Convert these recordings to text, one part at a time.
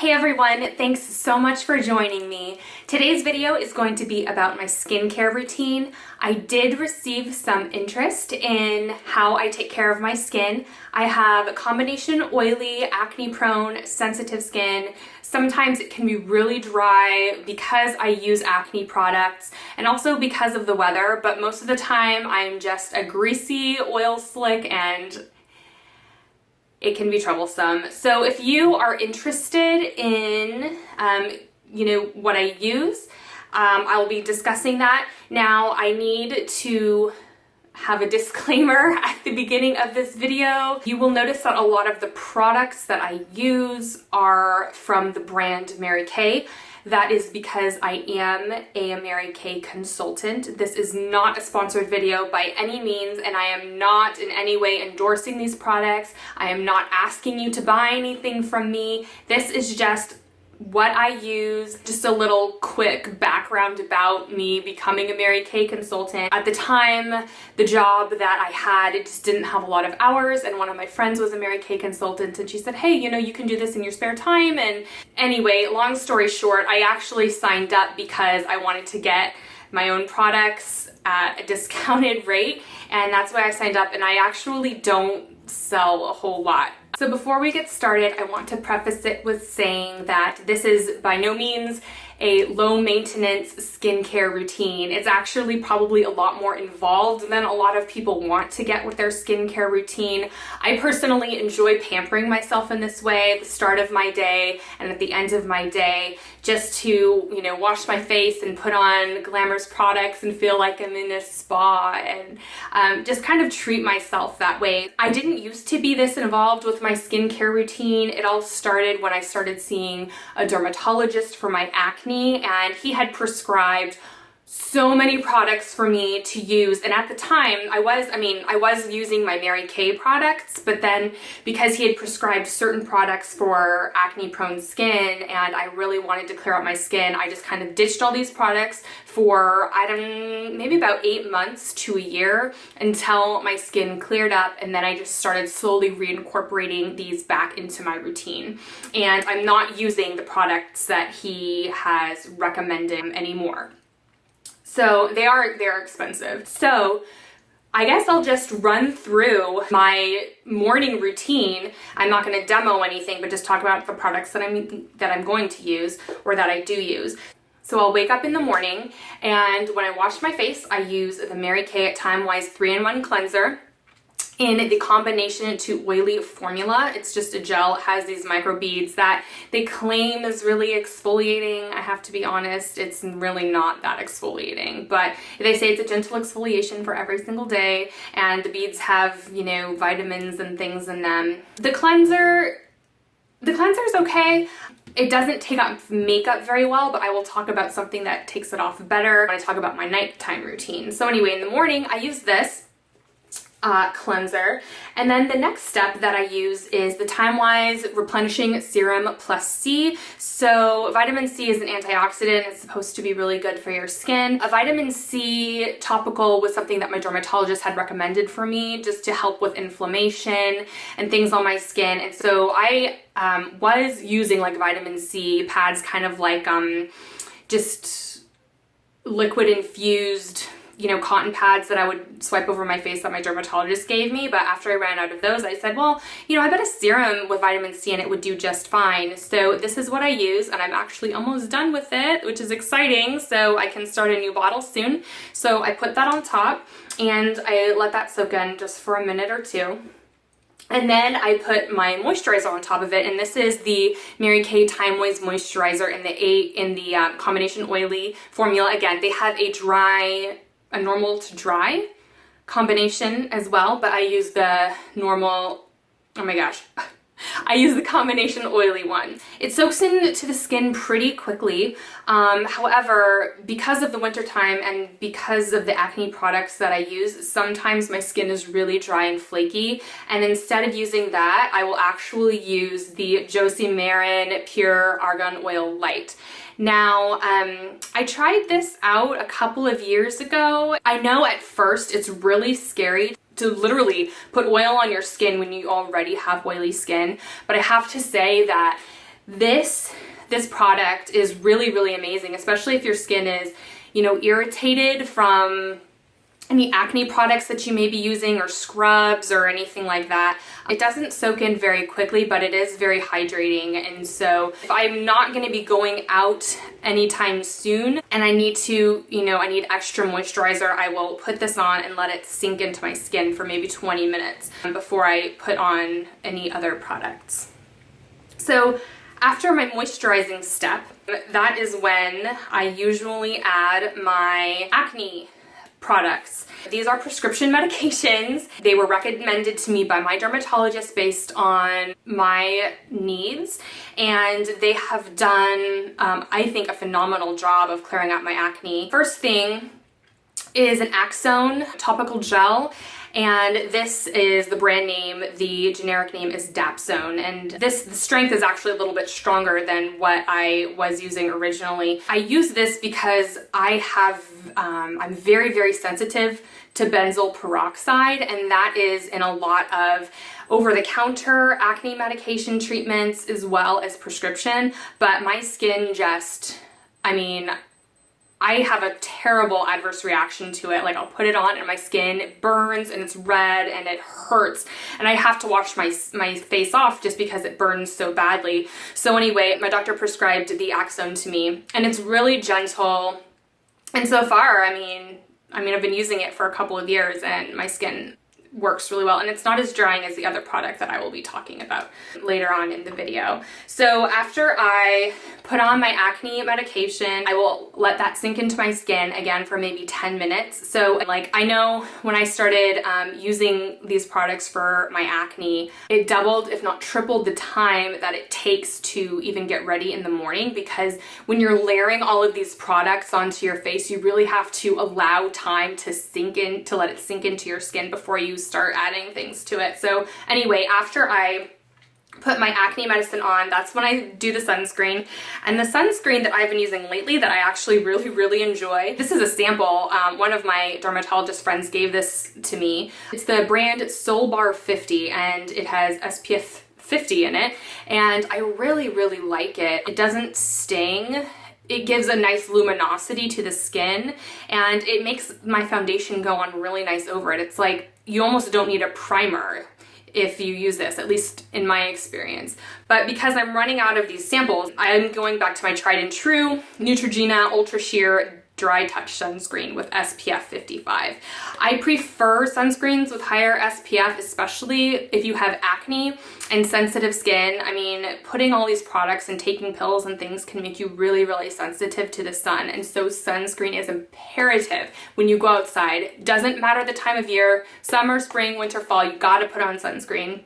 Hey everyone, thanks so much for joining me. Today's video is going to be about my skincare routine. I did receive some interest in how I take care of my skin. I have a combination oily, acne-prone, sensitive skin. Sometimes it can be really dry because I use acne products and also because of the weather, but most of the time I'm just a greasy oil slick and it can be troublesome. So if you are interested in, what I use, I will be discussing that. Now I need to have a disclaimer at the beginning of this video. You will notice that a lot of the products that I use are from the brand Mary Kay. That is because I am a Mary Kay consultant. This is not a sponsored video by any means, and I am not in any way endorsing these products. I am not asking you to buy anything from me. This is just what I use, just a little quick background about me becoming a Mary Kay consultant. At the time, the job that I had, it just didn't have a lot of hours, and one of my friends was a Mary Kay consultant, and she said, hey, you can do this in your spare time. And anyway, long story short, I actually signed up because I wanted to get my own products at a discounted rate, and that's why I signed up, and I actually don't sell a whole lot. So before we get started, I want to preface it with saying that this is by no means a low maintenance skincare routine. It's actually probably a lot more involved than a lot of people want to get with their skincare routine. I personally enjoy pampering myself in this way at the start of my day and at the end of my day, just to, wash my face and put on glamorous products and feel like I'm in a spa and just kind of treat myself that way. I didn't used to be this involved with my skincare routine. It all started when I started seeing a dermatologist for my acne, and he had prescribed so many products for me to use. And at the time I was using my Mary Kay products, but then because he had prescribed certain products for acne prone skin and I really wanted to clear out my skin, I just kind of ditched all these products for maybe about 8 months to a year until my skin cleared up, and then I just started slowly reincorporating these back into my routine. And I'm not using the products that he has recommended anymore. So they're expensive. So I guess I'll just run through my morning routine. I'm not going to demo anything, but just talk about the products that I'm going to use or that I do use. So I'll wake up in the morning, and when I wash my face, I use the Mary Kay Time Wise 3-in-1 cleanser in the combination to oily formula. It's just a gel. It has these micro beads that they claim is really exfoliating. I have to be honest, it's really not that exfoliating, but they say it's a gentle exfoliation for every single day, and the beads have, vitamins and things in them. The cleanser is okay. It doesn't take off makeup very well, but I will talk about something that takes it off better when I talk about my nighttime routine. So anyway, in the morning, I use this cleanser, and then the next step that I use is the Time Wise Replenishing Serum Plus C. So vitamin C is an antioxidant. It's supposed to be really good for your skin. A vitamin C topical was something that my dermatologist had recommended for me just to help with inflammation and things on my skin, and so I was using like vitamin C pads, kind of like just liquid infused cotton pads that I would swipe over my face that my dermatologist gave me. But after I ran out of those, I said, well, I bet a serum with vitamin C and it would do just fine. So this is what I use, and I'm actually almost done with it, which is exciting. So I can start a new bottle soon. So I put that on top and I let that soak in just for a minute or two. And then I put my moisturizer on top of it, and this is the Mary Kay Time Wise moisturizer in the combination oily formula. Again, they have a normal to dry combination as well, but I use the normal, I use the combination oily one. It soaks into the skin pretty quickly. However, because of the wintertime and because of the acne products that I use, sometimes my skin is really dry and flaky, and instead of using that, I will actually use the Josie Marin Pure Argan Oil Light. Now, I tried this out a couple of years ago. I know at first it's really scary to literally put oil on your skin when you already have oily skin, but I have to say that This product is really, really amazing, especially if your skin is, you know, irritated from any acne products that you may be using or scrubs or anything like that. It doesn't soak in very quickly, but it is very hydrating. And so if I'm not going to be going out anytime soon and I need to, you know, I need extra moisturizer, I will put this on and let it sink into my skin for maybe 20 minutes before I put on any other products. So after my moisturizing step, that is when I usually add my acne products. These are prescription medications. They were recommended to me by my dermatologist based on my needs, and they have done, I think, a phenomenal job of clearing out my acne. First thing is an Axone topical gel, and this is the brand name. The generic name is Dapsone, and the strength is actually a little bit stronger than what I was using originally. I use this because I'm very, very sensitive to benzoyl peroxide, and that is in a lot of over-the-counter acne medication treatments as well as prescription, but my skin just, I mean, I have a terrible adverse reaction to it. Like, I'll put it on and my skin burns and it's red and it hurts, and I have to wash my face off just because it burns so badly. So anyway, my doctor prescribed the Axone to me, and it's really gentle. And so far, I mean, I've been using it for a couple of years and my skin works really well, and it's not as drying as the other product that I will be talking about later on in the video. So after I put on my acne medication, I will let that sink into my skin again for maybe 10 minutes. So like, I know when I started using these products for my acne, it doubled if not tripled the time that it takes to even get ready in the morning, because when you're layering all of these products onto your face, you really have to allow time to sink in, to let it sink into your skin before you start adding things to it. So anyway, after I put my acne medicine on, that's when I do the sunscreen. And the sunscreen that I've been using lately that I actually really, really enjoy, this is a sample. One of my dermatologist friends gave this to me. It's the brand Solbar 50, and it has SPF 50 in it, and I really, really like it. It doesn't sting. It gives a nice luminosity to the skin, and it makes my foundation go on really nice over it. It's like you almost don't need a primer if you use this, at least in my experience. But because I'm running out of these samples, I'm going back to my tried and true Neutrogena Ultra Sheer Dry Touch Sunscreen with SPF 55. I prefer sunscreens with higher SPF, especially if you have acne and sensitive skin. I mean, putting all these products and taking pills and things can make you really, really sensitive to the sun. And so sunscreen is imperative when you go outside. Doesn't matter the time of year, summer, spring, winter, fall, you gotta put on sunscreen.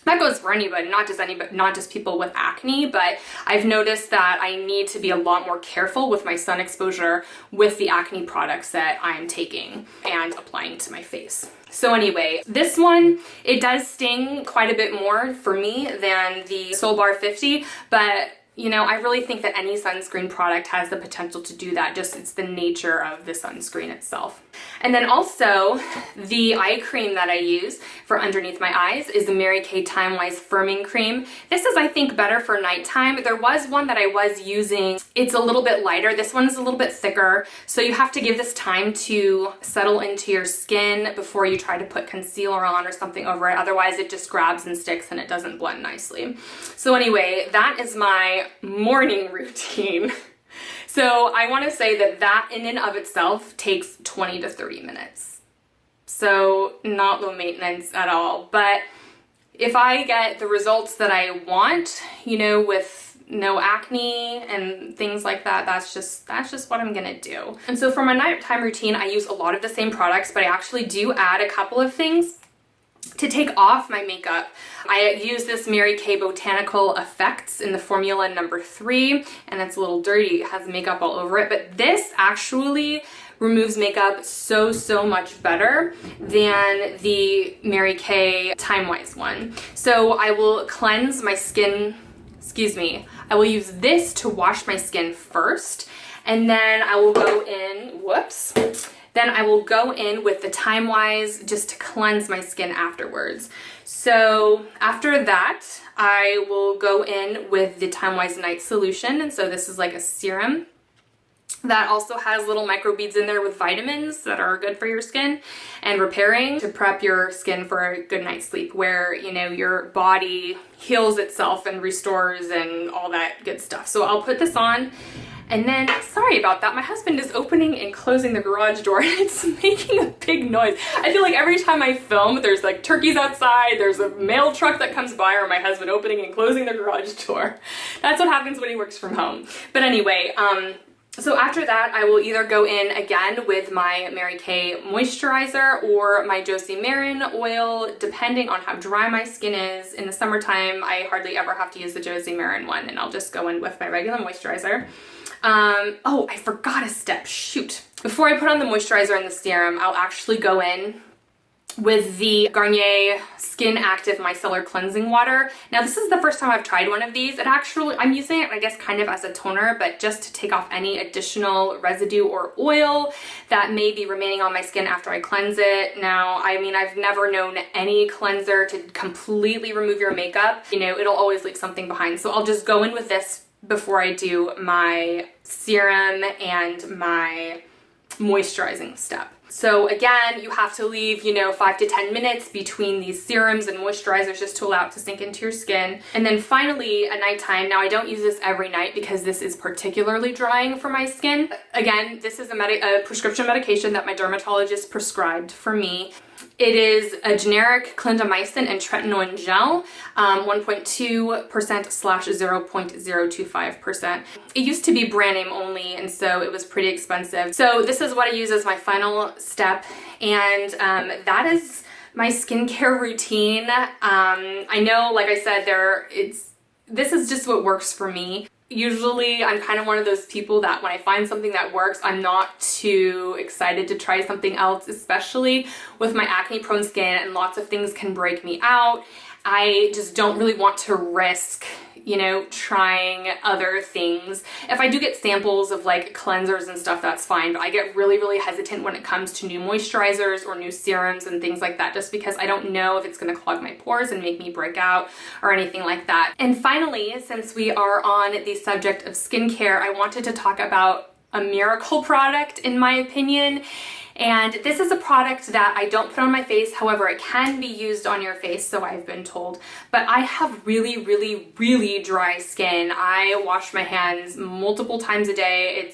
That goes for anybody, not just people with acne, but I've noticed that I need to be a lot more careful with my sun exposure with the acne products that I'm taking and applying to my face. So anyway, this one, it does sting quite a bit more for me than the Solbar 50, but you know, I really think that any sunscreen product has the potential to do that. Just it's the nature of the sunscreen itself. And then also the eye cream that I use for underneath my eyes is the Mary Kay Time-Wise Firming Cream. This is, I think, better for nighttime. There was one that I was using. It's a little bit lighter. This one's a little bit thicker. So you have to give this time to settle into your skin before you try to put concealer on or something over it. Otherwise, it just grabs and sticks and it doesn't blend nicely. So anyway, that is my morning routine. So I want to say that in and of itself takes 20 to 30 minutes. So not low maintenance at all. But if I get the results that I want, you know, with no acne and things like that, that's just what I'm gonna do. And so for my nighttime routine, I use a lot of the same products, but I actually do add a couple of things to take off my makeup. I use this Mary Kay Botanical Effects in the formula number 3, and it's a little dirty, it has makeup all over it, but this actually removes makeup so much better than the Mary Kay Time-Wise one. So I will cleanse my skin, I will use this to wash my skin first, and then I will go in, Then I will go in with the Time Wise just to cleanse my skin afterwards. So after that, I will go in with the Time Wise Night Solution. And so this is like a serum that also has little microbeads in there with vitamins that are good for your skin and repairing to prep your skin for a good night's sleep, where, you know, your body heals itself and restores and all that good stuff. So I'll put this on. And then, sorry about that, my husband is opening and closing the garage door and it's making a big noise. I feel like every time I film, there's like turkeys outside, there's a mail truck that comes by, or my husband opening and closing the garage door. That's what happens when he works from home. But anyway, so after that, I will either go in again with my Mary Kay moisturizer or my Josie Marin oil, depending on how dry my skin is. In the summertime, I hardly ever have to use the Josie Marin one, and I'll just go in with my regular moisturizer. Oh, I forgot a step, shoot. Before I put on the moisturizer and the serum, I'll actually go in with the Garnier Skin Active Micellar Cleansing Water. Now this is the first time I've tried one of these. I'm using it, I guess, kind of as a toner, but just to take off any additional residue or oil that may be remaining on my skin after I cleanse it. Now, I mean, I've never known any cleanser to completely remove your makeup. You know, it'll always leave something behind. So I'll just go in with this before I do my serum and my moisturizing step. So again, you have to leave, you know, 5 to 10 minutes between these serums and moisturizers just to allow it to sink into your skin. And then finally, at nighttime, now I don't use this every night because this is particularly drying for my skin. Again, this is a prescription medication that my dermatologist prescribed for me. It is a generic clindamycin and tretinoin gel, 1.2%/0.025%. It used to be brand name only, and so it was pretty expensive. So this is what I use as my final step, and that is my skincare routine. I know, like I said, this is just what works for me. Usually I'm kind of one of those people that when I find something that works, I'm not too excited to try something else, especially with my acne prone skin and lots of things can break me out. I just don't really want to risk, you know, trying other things. If I do get samples of like cleansers and stuff, that's fine, but I get really, really hesitant when it comes to new moisturizers or new serums and things like that, just because I don't know if it's gonna clog my pores and make me break out or anything like that. And finally, since we are on the subject of skincare, I wanted to talk about a miracle product, in my opinion. And this is a product that I don't put on my face, however, it can be used on your face, so I've been told. But I have really, really, really dry skin. I wash my hands multiple times a day.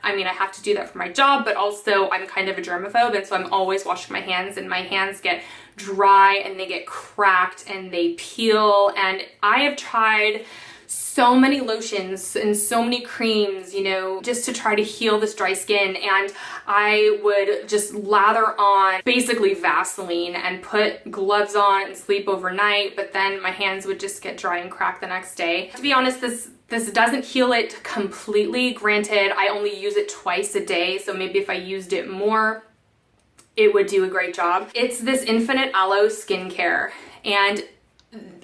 I have to do that for my job, but also I'm kind of a germaphobe, and so I'm always washing my hands, and my hands get dry and they get cracked and they peel. And I have tried so many lotions and so many creams, you know, just to try to heal this dry skin. And I would just lather on basically Vaseline and put gloves on and sleep overnight, but then my hands would just get dry and crack the next day. To be honest, this doesn't heal it completely. Granted, I only use it twice a day, so maybe if I used it more, it would do a great job. It's this Infinite Aloe skincare, and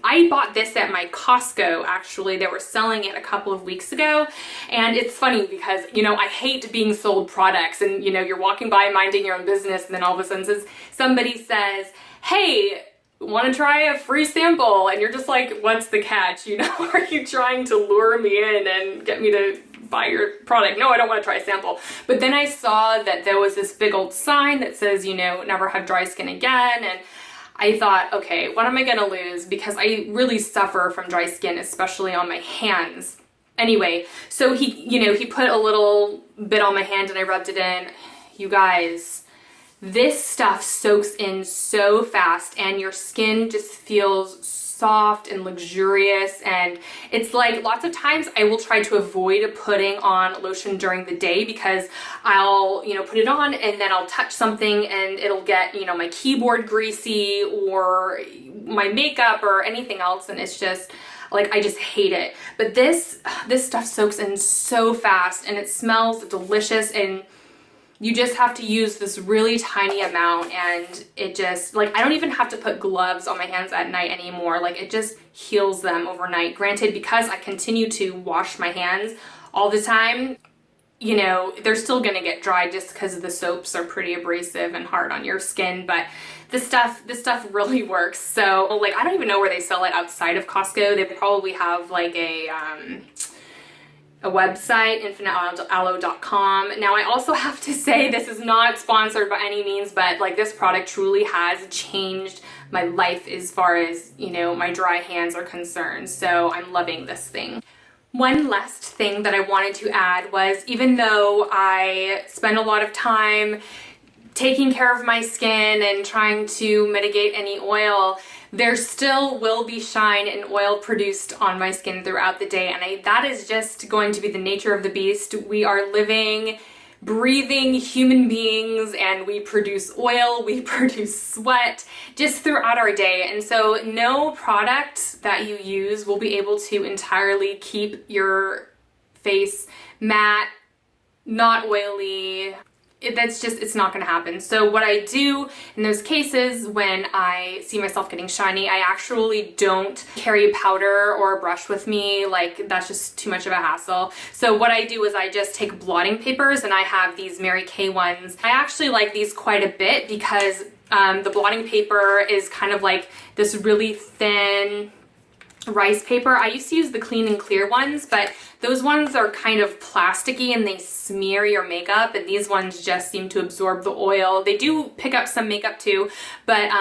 I bought this at my Costco, actually. They were selling it a couple of weeks ago. And it's funny because, you know, I hate being sold products, and, you know, you're walking by minding your own business, and then all of a sudden somebody says, hey, want to try a free sample? And you're just like, what's the catch? You know, are you trying to lure me in and get me to buy your product? No, I don't want to try a sample. But then I saw that there was this big old sign that says, you know, never have dry skin again. And I thought, okay, what am I gonna lose? Because I really suffer from dry skin, especially on my hands. Anyway, so he put a little bit on my hand and I rubbed it in. You guys, this stuff soaks in so fast and your skin just feels soft and luxurious. And it's like lots of times I will try to avoid putting on lotion during the day because I'll, you know, put it on and then I'll touch something and it'll get, you know, my keyboard greasy or my makeup or anything else, and it's just like, I just hate it. But this stuff soaks in so fast and it smells delicious, and you just have to use this really tiny amount, and it just, like, I don't even have to put gloves on my hands at night anymore. Like, it just heals them overnight. Granted, because I continue to wash my hands all the time, you know, they're still gonna get dry just because the soaps are pretty abrasive and hard on your skin, but this stuff really works. So like, I don't even know where they sell it outside of Costco. They probably have like a website, infinitealoe.com. Now I also have to say, this is not sponsored by any means, but like this product truly has changed my life as far as, you know, my dry hands are concerned. So I'm loving this thing. One last thing that I wanted to add was, even though I spend a lot of time taking care of my skin and trying to mitigate any oil, there still will be shine and oil produced on my skin throughout the day, and that is just going to be the nature of the beast. We are living, breathing human beings, and we produce oil, we produce sweat just throughout our day. And so no product that you use will be able to entirely keep your face matte, not oily. It's not gonna happen. So what I do in those cases when I see myself getting shiny, I actually don't carry a powder or a brush with me. Like, that's just too much of a hassle. So what I do is I just take blotting papers, and I have these Mary Kay ones. I actually like these quite a bit because the blotting paper is kind of like this really thin rice paper. I used to use the Clean and Clear ones, but those ones are kind of plasticky and they smear your makeup, and these ones just seem to absorb the oil. They do pick up some makeup too, but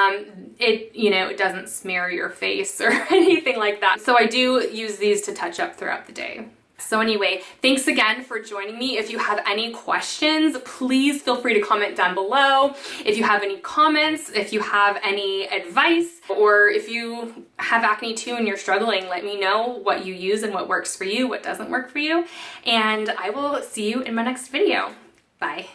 it doesn't smear your face or anything like that. So I do use these to touch up throughout the day. So anyway, thanks again for joining me. If you have any questions, please feel free to comment down below. If you have any comments, if you have any advice, or if you have acne too and you're struggling, let me know what you use and what works for you, what doesn't work for you. And I will see you in my next video. Bye.